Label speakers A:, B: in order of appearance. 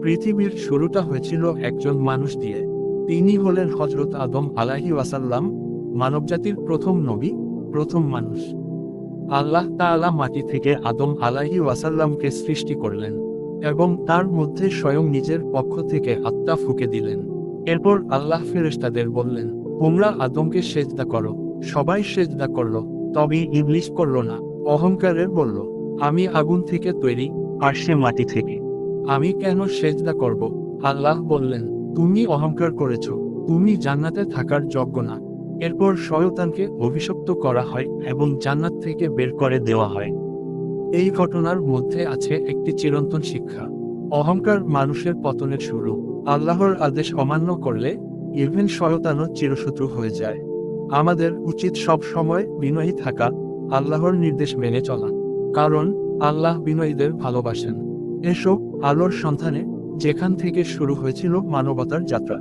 A: পৃথিবীর শুরুটা হয়েছিল একজন মানুষ দিয়ে। তিনি হলেন হযরত আদম আলাইহি ওয়াসাল্লাম, মানবজাতির প্রথম নবী, প্রথম মানুষ। আল্লাহ তাআলা মাটি থেকে আদম আলাইহি ওয়াসাল্লামকে সৃষ্টি করলেন এবং তার মধ্যে স্বয়ং নিজের পক্ষ থেকে আত্মা ফুঁকে দিলেন। এরপর আল্লাহ ফেরেশতাদের বললেন, তোমরা আদমকে সেজদা করো। সবাই সেজদা করল, তবে ইবলিস করল না। অহংকারে বলল, আমি আগুন থেকে তৈরি, আর সে মাটি থেকে। আমি কেন সেজদা করব? আল্লাহ বললেন, তুমি অহংকার করেছ, তুমি জান্নাতে থাকার যোগ্য না। এরপর শয়তানকে অভিশপ্ত করা হয় এবং জান্নাত থেকে বের করে দেওয়া হয়। এই ঘটনার মধ্যে আছে একটি চিরন্তন শিক্ষা। অহংকার মানুষের পতনের শুরু। আল্লাহর আদেশ অমান্য করলে ইভেন শয়তানও চিরশত্রু হয়ে যায়। আমাদের উচিত সব সময় বিনয়ী থাকা, আল্লাহর নির্দেশ মেনে চলা, কারণ আল্লাহ বিনয়ীদের ভালোবাসেন। এসব আলোর সন্ধানে, যেখান থেকে শুরু হয়েছিল মানবতার যাত্রা।